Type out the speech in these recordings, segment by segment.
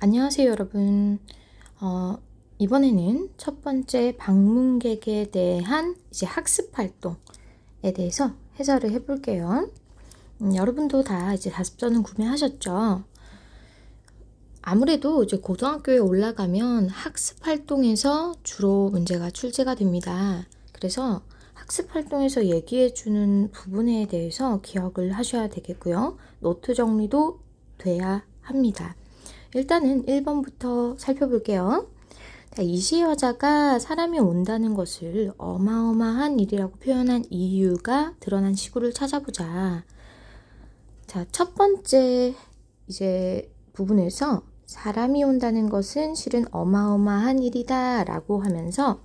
안녕하세요, 여러분. 이번에는 첫 번째 방문객에 대한 학습 활동에 대해서 해설을 해볼게요. 여러분도 다 자습서는 구매하셨죠? 아무래도 고등학교에 올라가면 학습 활동에서 주로 문제가 출제가 됩니다. 그래서 학습 활동에서 얘기해주는 부분에 대해서 기억을 하셔야 되겠고요. 노트 정리도 돼야 합니다. 일단은 1번부터 살펴볼게요. 자, 이시여자가 사람이 온다는 것을 어마어마한 일이라고 표현한 이유가 드러난 시구를 찾아보자. 자, 첫 번째 부분에서 사람이 온다는 것은 실은 어마어마한 일이다 라고 하면서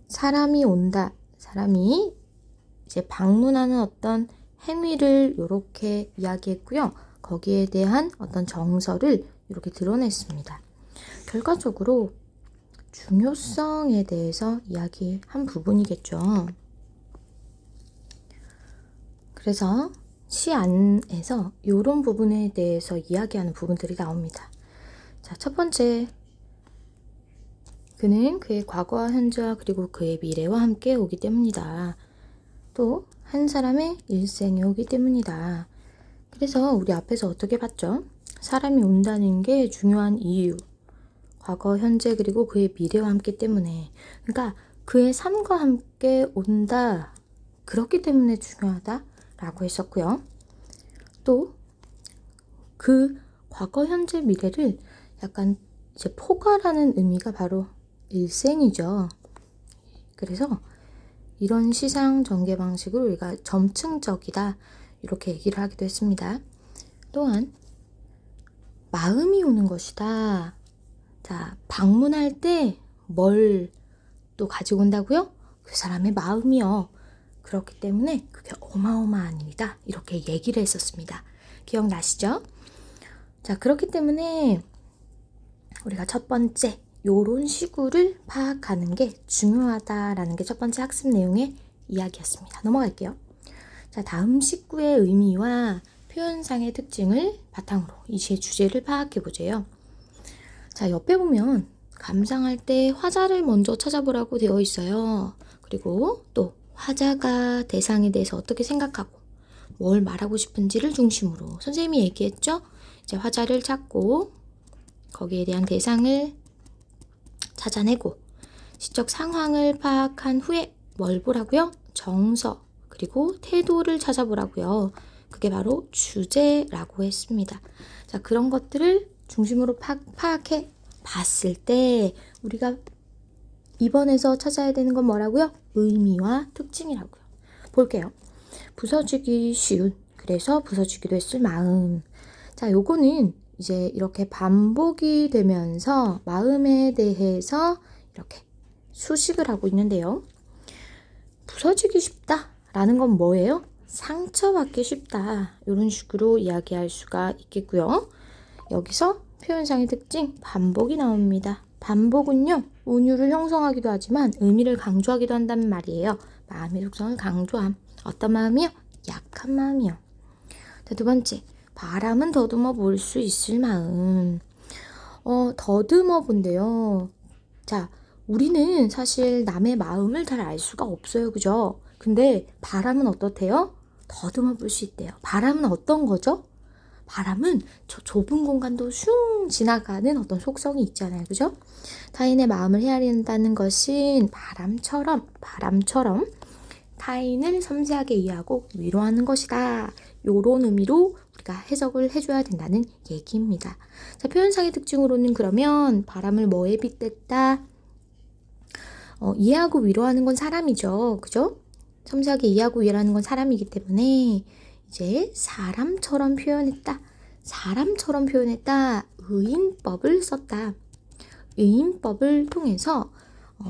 사람이 온다, 사람이 방문하는 어떤 행위를 이렇게 이야기했고요. 거기에 대한 어떤 정서를 이렇게 드러냈습니다. 결과적으로 중요성에 대해서 이야기한 부분이겠죠. 그래서 시 안에서 이런 부분에 대해서 이야기하는 부분들이 나옵니다. 자, 첫 번째, 그는 그의 과거와 현재와 그리고 그의 미래와 함께 오기 때문이다. 또 한 사람의 일생에 오기 때문이다. 그래서 우리 앞에서 어떻게 봤죠? 사람이 온다는 게 중요한 이유, 과거, 현재 그리고 그의 미래와 함께 때문에, 그러니까 그의 삶과 함께 온다, 그렇기 때문에 중요하다 라고 했었고요. 또 그 과거, 현재, 미래를 약간 포괄하는 의미가 바로 일생이죠. 그래서 이런 시상 전개 방식으로 우리가 점층적이다 이렇게 얘기를 하기도 했습니다. 또한 마음이 오는 것이다. 자, 방문할 때 뭘 또 가지고 온다고요? 그 사람의 마음이요. 그렇기 때문에 그게 어마어마한 일이다. 이렇게 얘기를 했었습니다. 기억나시죠? 자, 그렇기 때문에 우리가 첫 번째 요런 시구를 파악하는 게 중요하다라는 게 첫 번째 학습 내용의 이야기였습니다. 넘어갈게요. 자, 다음 시구의 의미와 표현상의 특징을 바탕으로 이 시의 주제를 파악해보자요. 자, 옆에 보면 감상할 때 화자를 먼저 찾아보라고 되어 있어요. 그리고 또 화자가 대상에 대해서 어떻게 생각하고 뭘 말하고 싶은지를 중심으로 선생님이 얘기했죠? 이제 화자를 찾고 거기에 대한 대상을 찾아내고 시적 상황을 파악한 후에 뭘 보라고요? 정서 그리고 태도를 찾아보라고요. 그게 바로 주제라고 했습니다. 자, 그런 것들을 중심으로 파악해 봤을 때 우리가 이번에서 찾아야 되는 건 뭐라고요? 의미와 특징이라고요. 볼게요. 부서지기 쉬운, 그래서 부서지기도 했을 마음. 자, 요거는 이제 이렇게 반복이 되면서 마음에 대해서 이렇게 수식을 하고 있는데요. 부서지기 쉽다 라는 건 뭐예요? 상처받기 쉽다. 이런 식으로 이야기할 수가 있겠고요. 여기서 표현상의 특징 반복이 나옵니다. 반복은요, 운율을 형성하기도 하지만 의미를 강조하기도 한다는 말이에요. 마음의 속성을 강조함. 어떤 마음이요? 약한 마음이요. 자, 두 번째, 바람은 더듬어 볼 수 있을 마음. 더듬어 본대요. 자, 우리는 사실 남의 마음을 잘 알 수가 없어요. 그죠? 근데 바람은 어떻대요? 더듬어 볼 수 있대요. 바람은 어떤 거죠? 바람은 저 좁은 공간도 슝 지나가는 어떤 속성이 있잖아요. 그죠? 타인의 마음을 헤아린다는 것은 바람처럼 타인을 섬세하게 이해하고 위로하는 것이다. 요런 의미로 우리가 해석을 해줘야 된다는 얘기입니다. 자, 표현상의 특징으로는 그러면 바람을 뭐에 빗댔다? 이해하고 위로하는 건 사람이죠. 그죠? 섬세하게 이해하고 위로하는 건 사람이기 때문에 이제 사람처럼 표현했다. 의인법을 썼다. 의인법을 통해서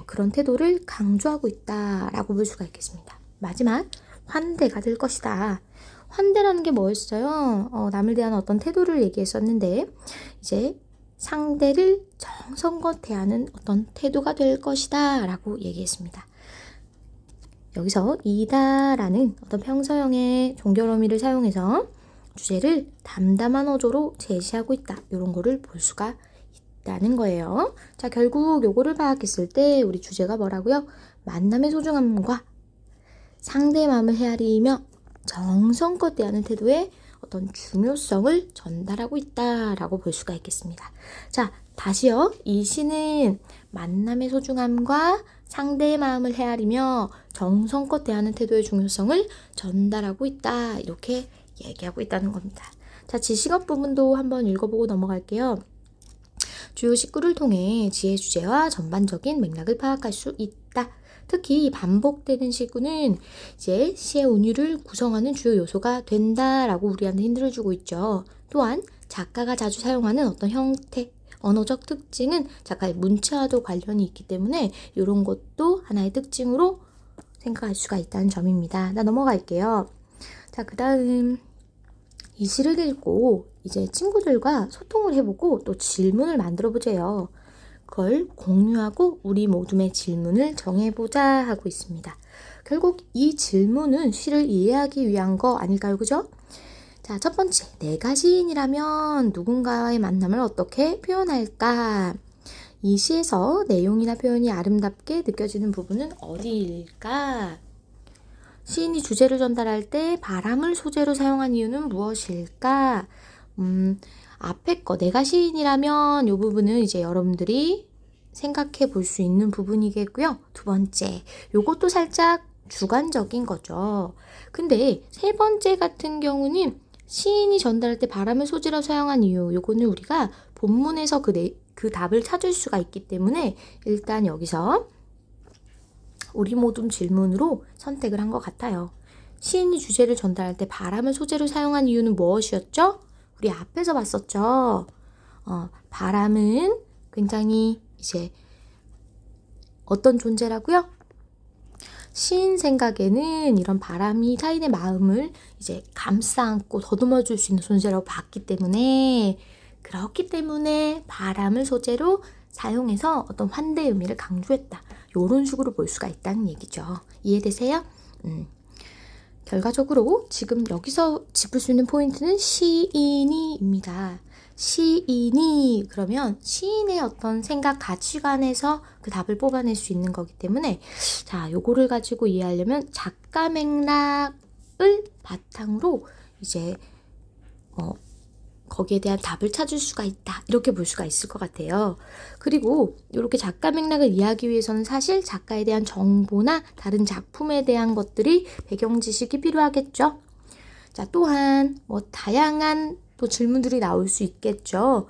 그런 태도를 강조하고 있다라고 볼 수가 있겠습니다. 마지막, 환대가 될 것이다. 환대라는 게 뭐였어요? 남을 대한 어떤 태도를 얘기했었는데 이제 상대를 정성껏 대하는 어떤 태도가 될 것이다 라고 얘기했습니다. 여기서 이다라는 어떤 평서형의 종결 어미를 사용해서 주제를 담담한 어조로 제시하고 있다. 이런 거를 볼 수가 있다는 거예요. 자, 결국 요거를 파악했을 때 우리 주제가 뭐라고요? 만남의 소중함과 상대의 마음을 헤아리며 정성껏 대하는 태도에 어떤 중요성을 전달하고 있다라고 볼 수가 있겠습니다. 자, 다시요. 이 시는 만남의 소중함과 상대의 마음을 헤아리며 정성껏 대하는 태도의 중요성을 전달하고 있다. 이렇게 얘기하고 있다는 겁니다. 자, 지식어 부분도 한번 읽어보고 넘어갈게요. 주요 19를 통해 지혜 주제와 전반적인 맥락을 파악할 수 있다. 특히 반복되는 시구는 이제 시의 운율을 구성하는 주요 요소가 된다라고 우리한테 힌트를 주고 있죠. 또한 작가가 자주 사용하는 어떤 형태, 언어적 특징은 작가의 문체와도 관련이 있기 때문에 이런 것도 하나의 특징으로 생각할 수가 있다는 점입니다. 나 넘어갈게요. 자, 그 다음 이 시를 읽고 이제 친구들과 소통을 해보고 또 질문을 만들어 보세요. 그걸 공유하고 우리 모둠의 질문을 정해보자 하고 있습니다. 결국 이 질문은 시를 이해하기 위한 거 아닐까요? 그죠? 자, 첫 번째, 내가 시인이라면 누군가와의 만남을 어떻게 표현할까? 이 시에서 내용이나 표현이 아름답게 느껴지는 부분은 어디일까? 시인이 주제를 전달할 때 바람을 소재로 사용한 이유는 무엇일까? 앞에 거 내가 시인이라면 이 부분은 이제 여러분들이 생각해 볼 수 있는 부분이겠고요. 두 번째, 요것도 살짝 주관적인 거죠. 근데 세 번째 같은 경우는 시인이 전달할 때 바람을 소재로 사용한 이유, 요거는 우리가 본문에서 그 답을 찾을 수가 있기 때문에 일단 여기서 우리 모둠 질문으로 선택을 한 것 같아요. 시인이 주제를 전달할 때 바람을 소재로 사용한 이유는 무엇이었죠? 우리 앞에서 봤었죠. 바람은 굉장히 이제 어떤 존재라고요? 시인 생각에는 이런 바람이 타인의 마음을 이제 감싸 안고 더듬어 줄 수 있는 존재라고 봤기 때문에 그렇기 때문에 바람을 소재로 사용해서 어떤 환대의 의미를 강조했다. 이런 식으로 볼 수가 있다는 얘기죠. 이해되세요? 결과적으로 지금 여기서 짚을 수 있는 포인트는 시인이입니다. 시인이 그러면 시인의 어떤 생각 가치관에서 그 답을 뽑아낼 수 있는 거기 때문에 자, 요거를 가지고 이해하려면 작가 맥락을 바탕으로 이제 거기에 대한 답을 찾을 수가 있다. 이렇게 볼 수가 있을 것 같아요. 그리고 이렇게 작가 맥락을 이해하기 위해서는 사실 작가에 대한 정보나 다른 작품에 대한 것들이 배경 지식이 필요하겠죠. 자, 또한 다양한 또 질문들이 나올 수 있겠죠.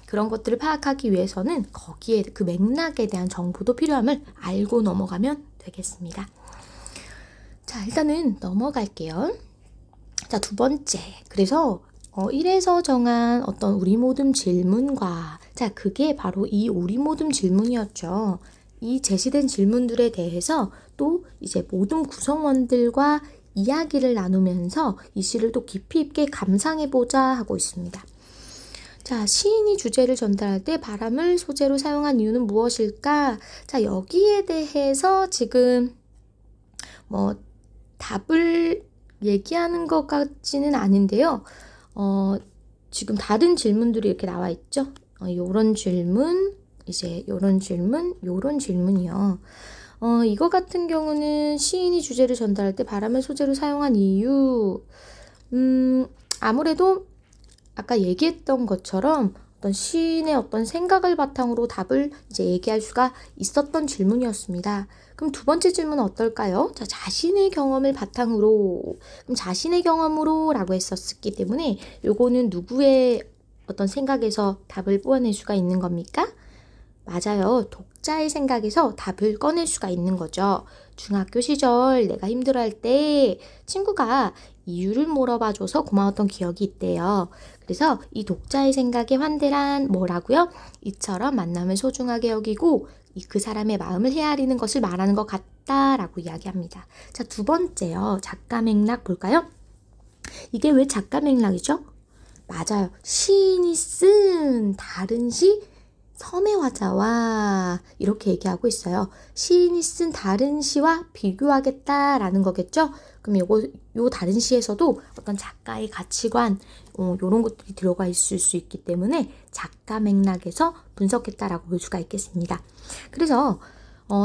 그런 것들을 파악하기 위해서는 거기에 그 맥락에 대한 정보도 필요함을 알고 넘어가면 되겠습니다. 자, 일단은 넘어갈게요. 자, 두 번째. 그래서 1에서 정한 어떤 우리 모둠 질문과 자, 그게 바로 이 우리 모둠 질문이었죠. 이 제시된 질문들에 대해서 또 이제 모둠 구성원들과 이야기를 나누면서 이 시를 또 깊이 있게 감상해보자 하고 있습니다. 자, 시인이 주제를 전달할 때 바람을 소재로 사용한 이유는 무엇일까? 자, 여기에 대해서 지금 답을 얘기하는 것 같지는 않은데요. 지금 다른 질문들이 이렇게 나와 있죠. 요런 질문, 이제 요런 질문, 요런 질문이요. 이거 같은 경우는 시인이 주제를 전달할 때 바람을 소재로 사용한 이유, 아무래도 아까 얘기했던 것처럼 어떤 시인의 어떤 생각을 바탕으로 답을 이제 얘기할 수가 있었던 질문이었습니다. 그럼 두 번째 질문은 어떨까요? 자, 자신의 경험을 바탕으로, 그럼 자신의 경험으로 라고 했었기 때문에 요거는 누구의 어떤 생각에서 답을 뽑아낼 수가 있는 겁니까? 맞아요. 독자의 생각에서 답을 꺼낼 수가 있는 거죠. 중학교 시절 내가 힘들어할 때 친구가 이유를 물어봐줘서 고마웠던 기억이 있대요. 그래서 이 독자의 생각의 환대란 뭐라고요? 이처럼 만남을 소중하게 여기고 그 사람의 마음을 헤아리는 것을 말하는 것 같다라고 이야기합니다. 자, 두 번째요. 작가 맥락 볼까요? 이게 왜 작가 맥락이죠? 맞아요. 시인이 쓴 다른 시 섬의 화자와 이렇게 얘기하고 있어요. 시인이 쓴 다른 시와 비교하겠다라는 거겠죠? 그럼 요 다른 시에서도 어떤 작가의 가치관, 요런 것들이 들어가 있을 수 있기 때문에 작가 맥락에서 분석했다라고 볼 수가 있겠습니다. 그래서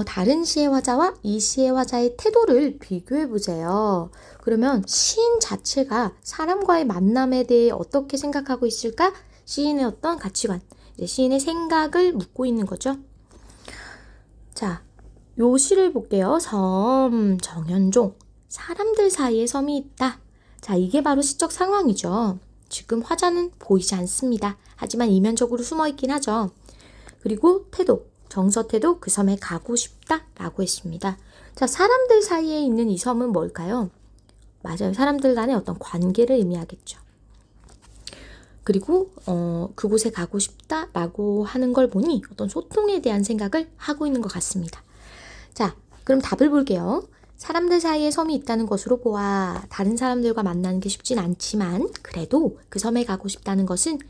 다른 시의 화자와 이 시의 화자의 태도를 비교해보세요. 그러면 시인 자체가 사람과의 만남에 대해 어떻게 생각하고 있을까? 시인의 어떤 가치관, 이제 시인의 생각을 묻고 있는 거죠. 자, 요 시를 볼게요. 섬, 정현종. 사람들 사이에 섬이 있다. 자, 이게 바로 시적 상황이죠. 지금 화자는 보이지 않습니다. 하지만 이면적으로 숨어 있긴 하죠. 그리고 태도, 정서태도 그 섬에 가고 싶다 라고 했습니다. 자, 사람들 사이에 있는 이 섬은 뭘까요? 맞아요. 사람들 간의 어떤 관계를 의미하겠죠. 그리고 그곳에 가고 싶다 라고 하는 걸 보니 어떤 소통에 대한 생각을 하고 있는 것 같습니다. 자, 그럼 답을 볼게요. 사람들 사이에 섬이 있다는 것으로 보아 다른 사람들과 만나는 게 쉽진 않지만 그래도 그 섬에 가고 싶다는 것은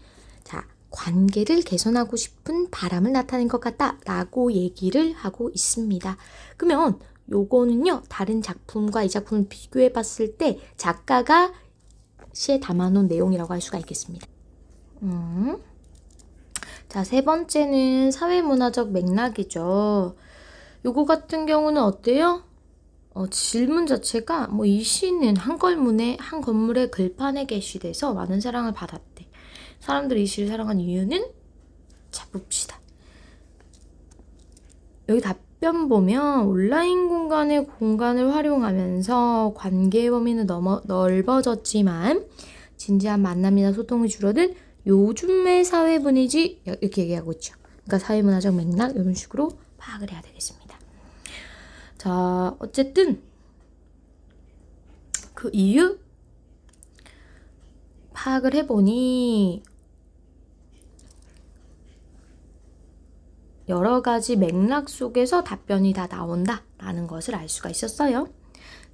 자, 관계를 개선하고 싶은 바람을 나타낸 것 같다 라고 얘기를 하고 있습니다. 그러면 요거는요, 다른 작품과 이 작품을 비교해 봤을 때 작가가 시에 담아놓은 내용이라고 할 수가 있겠습니다. 자, 세 번째는 사회문화적 맥락이죠. 요거 같은 경우는 어때요? 질문 자체가 이 시는 한 건물의 글판에 게시돼서 많은 사랑을 받았대. 사람들이 이 시를 사랑한 이유는? 자, 봅시다. 여기 답변 보면 온라인 공간의 공간을 활용하면서 관계의 범위는 넓어졌지만 진지한 만남이나 소통이 줄어든 요즘의 사회 분위기 이렇게 얘기하고 있죠. 그러니까 사회문화적 맥락 이런 식으로 파악을 해야 되겠습니다. 자, 어쨌든 그 이유 파악을 해보니 여러 가지 맥락 속에서 답변이 다 나온다라는 것을 알 수가 있었어요.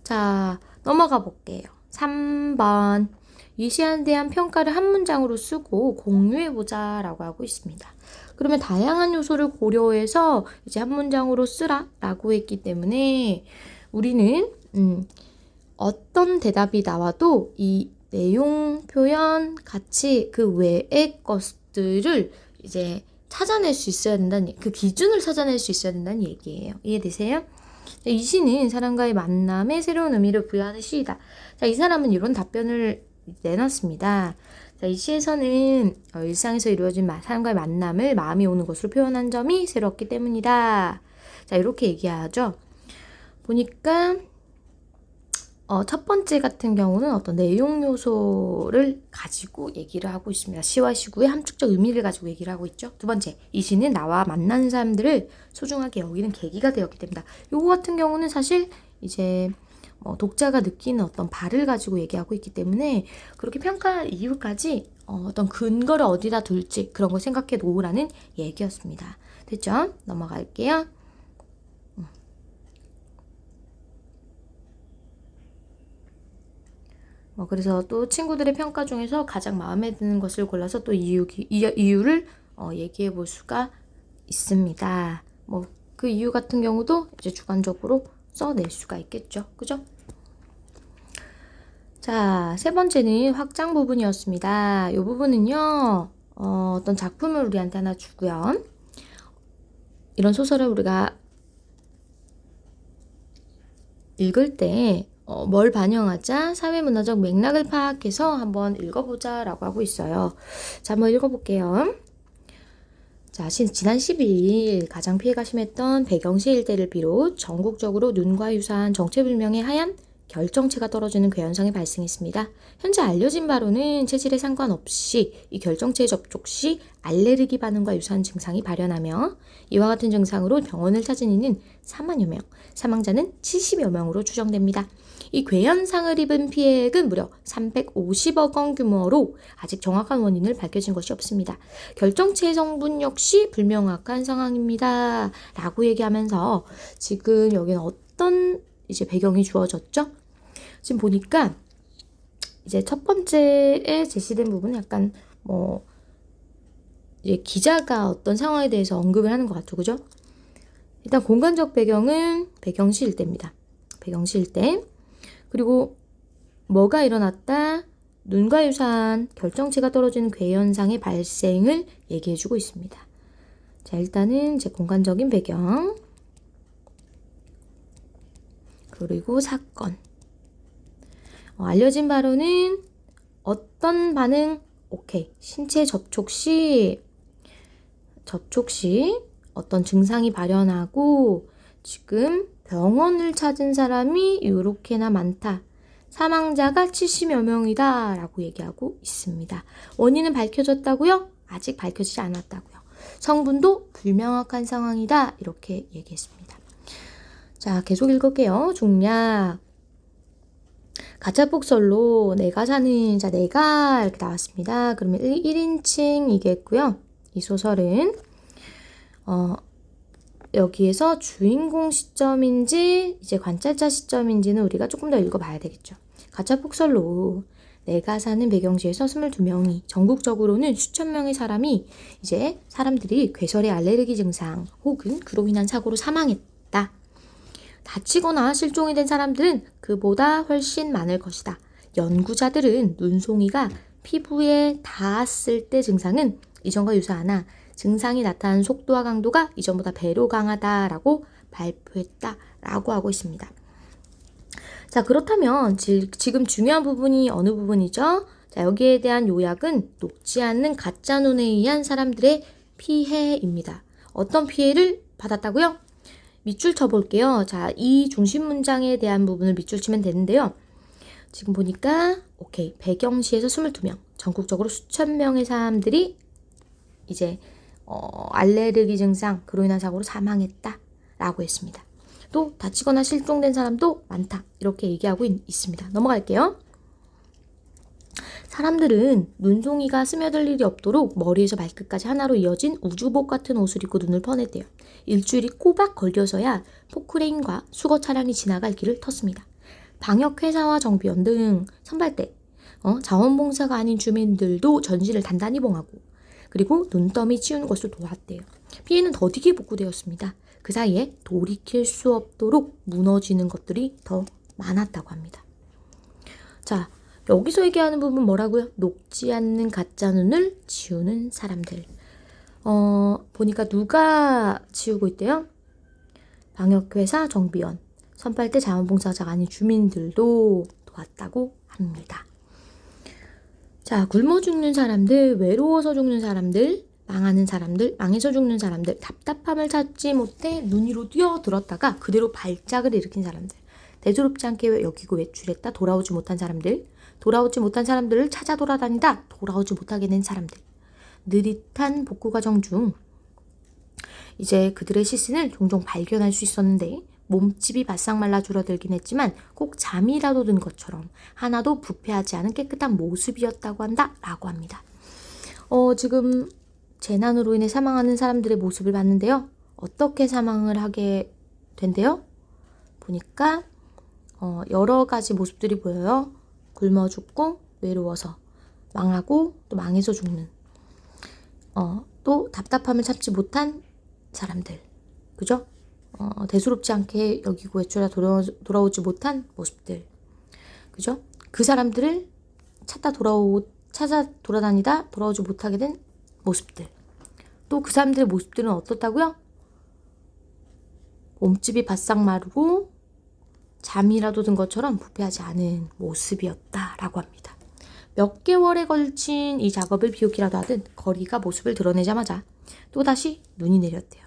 자, 넘어가 볼게요. 3번. 이 시에 대한 평가를 한 문장으로 쓰고 공유해보자 라고 하고 있습니다. 그러면 다양한 요소를 고려해서 이제 한 문장으로 쓰라 라고 했기 때문에 우리는 어떤 대답이 나와도 이 내용, 표현, 가치 그 외의 것들을 이제 찾아낼 수 있어야 된다는, 그 기준을 찾아낼 수 있어야 된다는 얘기예요. 이해되세요? 이 시는 사람과의 만남에 새로운 의미를 부여하는 시이다. 자, 이 사람은 이런 답변을 내놨습니다. 자, 이 시에서는 일상에서 이루어진 사람과의 만남을 마음이 오는 것으로 표현한 점이 새롭기 때문이다. 자, 이렇게 얘기하죠. 보니까 첫 번째 같은 경우는 어떤 내용 요소를 가지고 얘기를 하고 있습니다. 시와 시구의 함축적 의미를 가지고 얘기를 하고 있죠. 두 번째, 이 시는 나와 만나는 사람들을 소중하게 여기는 계기가 되었기 때문이다. 요거 같은 경우는 사실 이제 독자가 느끼는 어떤 바를 가지고 얘기하고 있기 때문에 그렇게 평가할 이유까지 어떤 근거를 어디다 둘지 그런 걸 생각해 놓으라는 얘기였습니다. 됐죠? 넘어갈게요. 그래서 또 친구들의 평가 중에서 가장 마음에 드는 것을 골라서 또 이유를 얘기해 볼 수가 있습니다. 그 이유 같은 경우도 이제 주관적으로 써낼 수가 있겠죠. 그죠? 자, 세 번째는 확장 부분이었습니다. 이 부분은요, 어떤 작품을 우리한테 하나 주고요. 이런 소설을 우리가 읽을 때 뭘 반영하자? 사회문화적 맥락을 파악해서 한번 읽어보자 라고 하고 있어요. 자, 한번 읽어볼게요. 자, 지난 12일 가장 피해가 심했던 백영시 일대를 비롯 전국적으로 눈과 유사한 정체불명의 하얀 결정체가 떨어지는 괴현상이 발생했습니다. 현재 알려진 바로는 체질에 상관없이 이 결정체에 접촉 시 알레르기 반응과 유사한 증상이 발현하며 이와 같은 증상으로 병원을 찾은 이는 4만여 명, 사망자는 70여 명으로 추정됩니다. 이 괴현상을 입은 피해액은 무려 350억 원 규모로 아직 정확한 원인을 밝혀진 것이 없습니다. 결정체 성분 역시 불명확한 상황입니다. 라고 얘기하면서 지금 여기는 어떤 이제 배경이 주어졌죠? 지금 보니까 이제 첫 번째에 제시된 부분은 약간 이제 기자가 어떤 상황에 대해서 언급을 하는 것 같죠, 그죠? 일단 공간적 배경은 백영시 일대입니다. 백영시 일대. 그리고 뭐가 일어났다? 눈과 유사한 결정체가 떨어지는 괴현상의 발생을 얘기해주고 있습니다. 자, 일단은 제 공간적인 배경, 그리고 사건. 알려진 바로는 어떤 반응? 오케이. 신체 접촉 시 어떤 증상이 발현하고 지금 병원을 찾은 사람이 이렇게나 많다. 사망자가 70여 명이다 라고 얘기하고 있습니다. 원인은 밝혀졌다고요? 아직 밝혀지지 않았다고요. 성분도 불명확한 상황이다 이렇게 얘기했습니다. 자, 계속 읽을게요. 중략. 가짜폭설로 내가 사는 자 내가 이렇게 나왔습니다. 그러면 1인칭이겠고요. 이 소설은 여기에서 주인공 시점인지 이제 관찰자 시점인지는 우리가 조금 더 읽어봐야 되겠죠. 가짜폭설로 내가 사는 배경지에서 22명이 전국적으로는 수천 명의 사람들이 괴설의 알레르기 증상 혹은 그로 인한 사고로 사망했다. 다치거나 실종이 된 사람들은 그보다 훨씬 많을 것이다. 연구자들은 눈송이가 피부에 닿았을 때 증상은 이전과 유사하나 증상이 나타나는 속도와 강도가 이전보다 배로 강하다라고 발표했다라고 하고 있습니다. 자, 그렇다면 지금 중요한 부분이 어느 부분이죠? 자, 여기에 대한 요약은 녹지 않는 가짜 눈에 의한 사람들의 피해입니다. 어떤 피해를 받았다고요? 밑줄 쳐볼게요. 자, 이 중심 문장에 대한 부분을 밑줄 치면 되는데요. 지금 보니까 오케이, 배경시에서 22명, 전국적으로 수천 명의 사람들이 이제 알레르기 증상, 그로 인한 사고로 사망했다라고 했습니다. 또 다치거나 실종된 사람도 많다 이렇게 얘기하고 있습니다. 넘어갈게요. 사람들은 눈송이가 스며들 일이 없도록 머리에서 발끝까지 하나로 이어진 우주복 같은 옷을 입고 눈을 퍼냈대요. 일주일이 꼬박 걸려서야 포크레인과 수거 차량이 지나갈 길을 텄습니다. 방역회사와 정비원 등 선발대, 자원봉사가 아닌 주민들도 전신을 단단히 봉하고 그리고 눈더미 치우는 것을 도왔대요. 피해는 더디게 복구되었습니다. 그 사이에 돌이킬 수 없도록 무너지는 것들이 더 많았다고 합니다. 자, 여기서 얘기하는 부분 뭐라고요? 녹지 않는 가짜 눈을 지우는 사람들. 보니까 누가 지우고 있대요? 방역회사, 정비원, 선발대 자원봉사자가 아닌 주민들도 도왔다고 합니다. 자, 굶어 죽는 사람들, 외로워서 죽는 사람들, 망하는 사람들, 망해서 죽는 사람들, 답답함을 찾지 못해 눈 위로 뛰어들었다가 그대로 발작을 일으킨 사람들, 대수롭지 않게 여기고 외출했다 돌아오지 못한 사람들, 돌아오지 못한 사람들을 찾아 돌아다니다 돌아오지 못하게 된 사람들, 느릿한 복구 과정 중 이제 그들의 시신을 종종 발견할 수 있었는데 몸집이 바싹 말라 줄어들긴 했지만 꼭 잠이라도 든 것처럼 하나도 부패하지 않은 깨끗한 모습이었다고 한다라고 합니다. 지금 재난으로 인해 사망하는 사람들의 모습을 봤는데요. 어떻게 사망을 하게 된대요? 보니까 여러 가지 모습들이 보여요. 굶어 죽고 외로워서 망하고 또 망해서 죽는 또 답답함을 참지 못한 사람들, 그죠? 대수롭지 않게 여기고 외출하 돌아오지 못한 모습들, 그죠? 그 사람들을 찾아 돌아다니다 돌아오지 못하게 된 모습들. 또 그 사람들의 모습들은 어떻다고요? 몸집이 바싹 마르고 잠이라도 든 것처럼 부패하지 않은 모습이었다라고 합니다. 몇 개월에 걸친 이 작업을 비웃기라도 하듯 거리가 모습을 드러내자마자 또다시 눈이 내렸대요.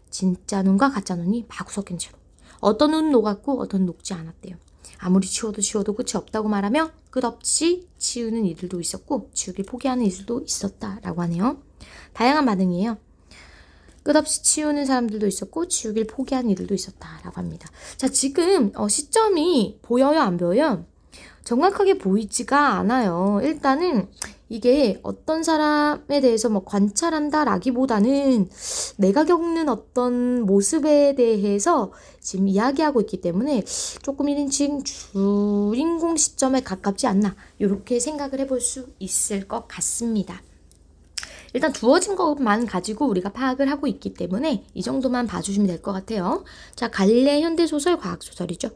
진짜 눈과 가짜 눈이 마구 섞인 채로 어떤 눈은 녹았고 어떤 녹지 않았대요. 아무리 치워도 끝이 없다고 말하며 끝없이 치우는 이들도 있었고 치우길 포기하는 이들도 있었다라고 하네요. 다양한 반응이에요. 끝없이 치우는 사람들도 있었고 치우길 포기하는 이들도 있었다라고 합니다. 자, 지금 시점이 보여요, 안 보여요? 정확하게 보이지가 않아요. 일단은 이게 어떤 사람에 대해서 관찰한다라기보다는 내가 겪는 어떤 모습에 대해서 지금 이야기하고 있기 때문에 조금 1인칭 주인공 시점에 가깝지 않나 이렇게 생각을 해볼 수 있을 것 같습니다. 일단 주어진 것만 가지고 우리가 파악을 하고 있기 때문에 이 정도만 봐주시면 될 것 같아요. 자, 갈래 현대소설, 과학소설이죠.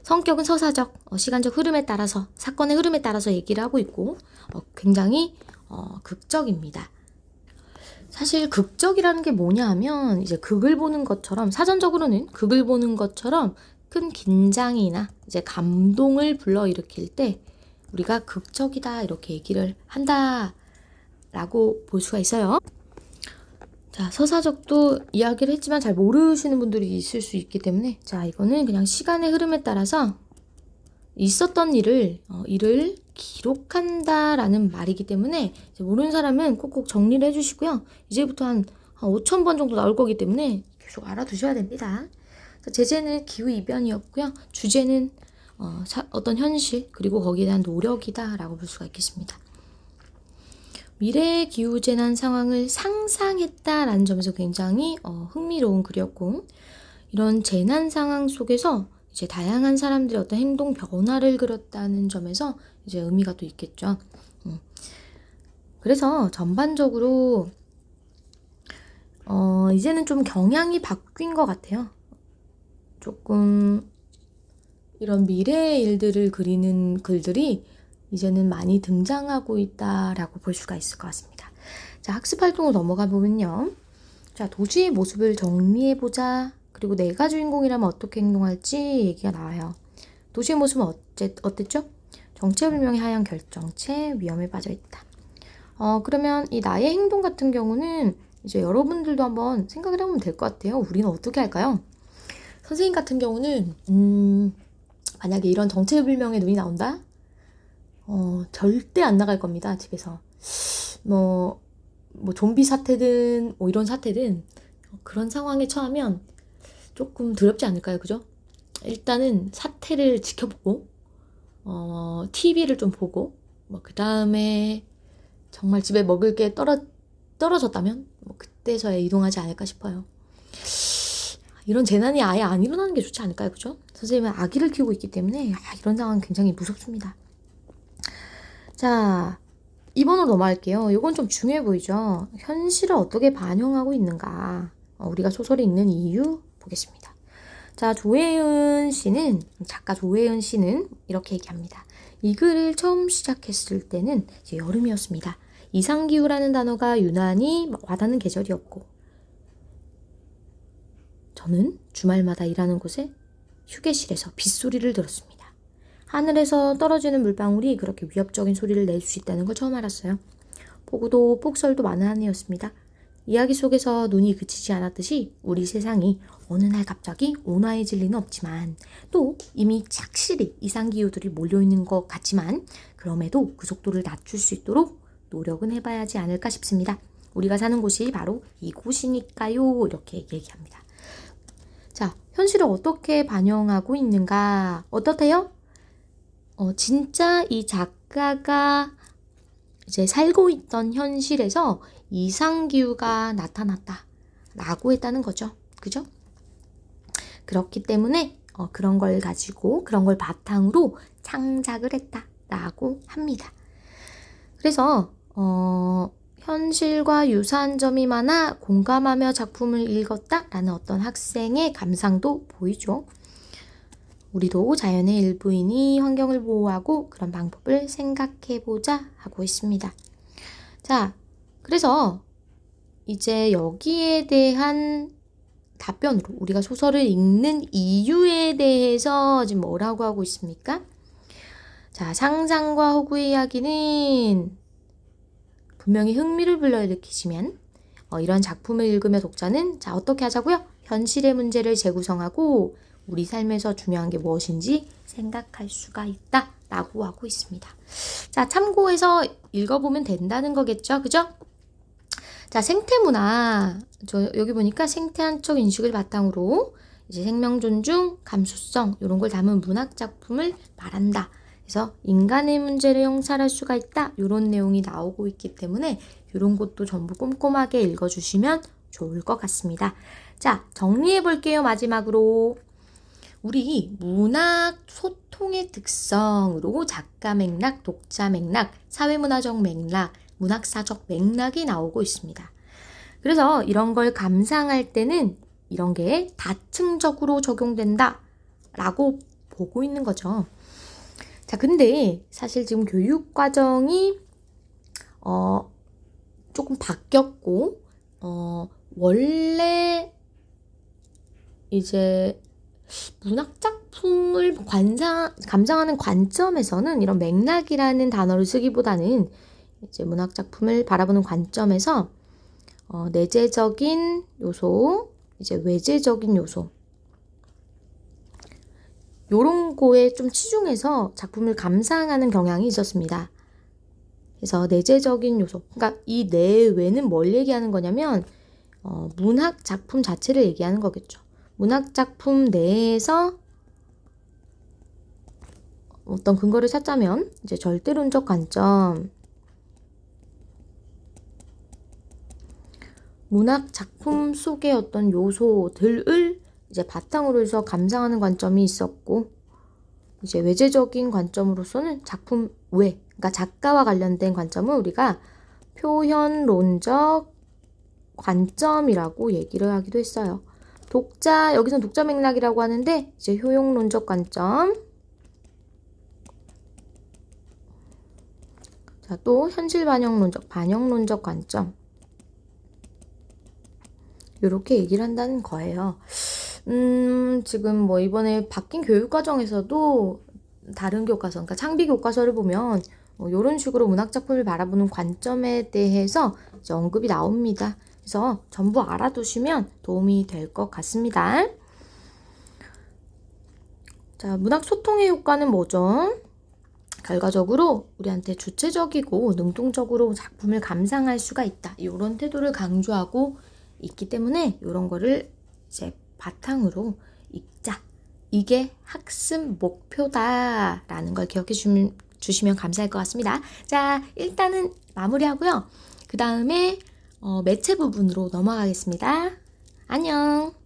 성격은 서사적, 시간적 흐름에 따라서, 사건의 흐름에 따라서 얘기를 하고 있고 굉장히 극적입니다. 사실 극적이라는 게 뭐냐 하면 이제 극을 보는 것처럼, 사전적으로는 극을 보는 것처럼 큰 긴장이나 이제 감동을 불러일으킬 때 우리가 극적이다 이렇게 얘기를 한다라고 볼 수가 있어요. 자, 서사적도 이야기를 했지만 잘 모르시는 분들이 있을 수 있기 때문에, 자, 이거는 그냥 시간의 흐름에 따라서 있었던 일을 기록한다라는 말이기 때문에 이제 모르는 사람은 꼭꼭 정리를 해주시고요. 이제부터 한 5,000번 정도 나올 거기 때문에 계속 알아두셔야 됩니다. 제재는 기후이변이었고요. 주제는 어떤 현실 그리고 거기에 대한 노력이다라고 볼 수가 있겠습니다. 미래의 기후재난 상황을 상상했다라는 점에서 굉장히 흥미로운 글이었고, 이런 재난 상황 속에서 이제 다양한 사람들의 어떤 행동 변화를 그렸다는 점에서 이제 의미가 또 있겠죠. 그래서 전반적으로 이제는 좀 경향이 바뀐 것 같아요. 조금 이런 미래의 일들을 그리는 글들이 이제는 많이 등장하고 있다라고 볼 수가 있을 것 같습니다. 자, 학습 활동으로 넘어가 보면요. 자, 도시의 모습을 정리해보자. 그리고 내가 주인공이라면 어떻게 행동할지 얘기가 나와요. 도시의 모습은 어땠죠? 정체불명의 하얀 결정체, 위험에 빠져있다. 그러면 이 나의 행동 같은 경우는 이제 여러분들도 한번 생각을 해보면 될 것 같아요. 우리는 어떻게 할까요? 선생님 같은 경우는 만약에 이런 정체불명의 눈이 나온다? 절대 안 나갈 겁니다. 집에서. 뭐 좀비 사태든 뭐 이런 사태든 그런 상황에 처하면 조금 두렵지 않을까요? 그죠? 일단은 사태를 지켜보고 TV를 좀 보고 그 다음에 정말 집에 먹을 게 떨어졌다면 그때서야 이동하지 않을까 싶어요. 이런 재난이 아예 안 일어나는 게 좋지 않을까요? 그죠? 선생님은 아기를 키우고 있기 때문에 이런 상황은 굉장히 무섭습니다. 자, 2번으로 넘어갈게요. 이건 좀 중요해 보이죠? 현실을 어떻게 반영하고 있는가? 우리가 소설을 읽는 이유 보겠습니다. 자, 작가 조혜은 씨는 이렇게 얘기합니다. 이 글을 처음 시작했을 때는 이제 여름이었습니다. 이상기후라는 단어가 유난히 와닿는 계절이었고, 저는 주말마다 일하는 곳에 휴게실에서 빗소리를 들었습니다. 하늘에서 떨어지는 물방울이 그렇게 위협적인 소리를 낼 수 있다는 걸 처음 알았어요. 폭우도 폭설도 많은 한 해였습니다. 이야기 속에서 눈이 그치지 않았듯이 우리 세상이 어느 날 갑자기 온화해질 리는 없지만, 또 이미 착실히 이상기후들이 몰려있는 것 같지만 그럼에도 그 속도를 낮출 수 있도록 노력은 해봐야 하지 않을까 싶습니다. 우리가 사는 곳이 바로 이곳이니까요. 이렇게 얘기합니다. 자, 현실을 어떻게 반영하고 있는가? 어떻대요? 진짜 이 작가가 이제 살고 있던 현실에서 이상기후가 나타났다 라고 했다는 거죠. 그죠? 그렇기 때문에 그런 걸 가지고, 그런 걸 바탕으로 창작을 했다 라고 합니다. 그래서 현실과 유사한 점이 많아 공감하며 작품을 읽었다라는 어떤 학생의 감상도 보이죠. 우리도 자연의 일부이니 환경을 보호하고 그런 방법을 생각해보자 하고 있습니다. 자, 그래서 이제 여기에 대한 답변으로 우리가 소설을 읽는 이유에 대해서 지금 뭐라고 하고 있습니까? 자, 상상과 허구의 이야기는 분명히 흥미를 불러일으키시면 이런 작품을 읽으며 독자는 자, 어떻게 하자고요? 현실의 문제를 재구성하고 우리 삶에서 중요한 게 무엇인지 생각할 수가 있다 라고 하고 있습니다. 자, 참고해서 읽어보면 된다는 거겠죠? 그죠? 자, 생태문화. 여기 보니까 생태한적 인식을 바탕으로 이제 생명 존중, 감수성 이런 걸 담은 문학 작품을 말한다. 그래서 인간의 문제를 형찰할 수가 있다. 이런 내용이 나오고 있기 때문에 이런 것도 전부 꼼꼼하게 읽어주시면 좋을 것 같습니다. 자, 정리해 볼게요. 마지막으로. 우리 문학 소통의 특성으로 작가 맥락, 독자 맥락, 사회문화적 맥락, 문학사적 맥락이 나오고 있습니다. 그래서 이런 걸 감상할 때는 이런 게 다층적으로 적용된다 라고 보고 있는 거죠. 자, 근데 사실 지금 교육 과정이 조금 바뀌었고, 원래 이제 문학 작품을 감상하는 관점에서는 이런 맥락이라는 단어를 쓰기보다는 이제 문학 작품을 바라보는 관점에서 내재적인 요소, 이제 외재적인 요소, 요런 거에 좀 치중해서 작품을 감상하는 경향이 있었습니다. 그래서 내재적인 요소, 그러니까 이 내외는 뭘 얘기하는 거냐면 문학 작품 자체를 얘기하는 거겠죠. 문학 작품 내에서 어떤 근거를 찾자면 이제 절대론적 관점, 문학 작품 속의 어떤 요소들을 이제 바탕으로 해서 감상하는 관점이 있었고, 이제 외재적인 관점으로서는 작품 외, 그러니까 작가와 관련된 관점을 우리가 표현론적 관점이라고 얘기를 하기도 했어요. 여기선 독자 맥락이라고 하는데 이제 효용론적 관점, 자, 또 현실 반영론적 관점, 이렇게 얘기를 한다는 거예요. 지금 뭐 이번에 바뀐 교육과정에서도 다른 교과서, 그러니까 창비 교과서를 보면 이런 식으로 문학작품을 바라보는 관점에 대해서 이제 언급이 나옵니다. 그래서 전부 알아두시면 도움이 될 것 같습니다. 자, 문학 소통의 효과는 뭐죠? 결과적으로 우리한테 주체적이고 능동적으로 작품을 감상할 수가 있다. 이런 태도를 강조하고 있기 때문에 이런 거를 이제 바탕으로 읽자. 이게 학습 목표다라는 걸 기억해 주시면 감사할 것 같습니다. 자, 일단은 마무리하고요. 그 다음에 매체 부분으로 넘어가겠습니다. 안녕.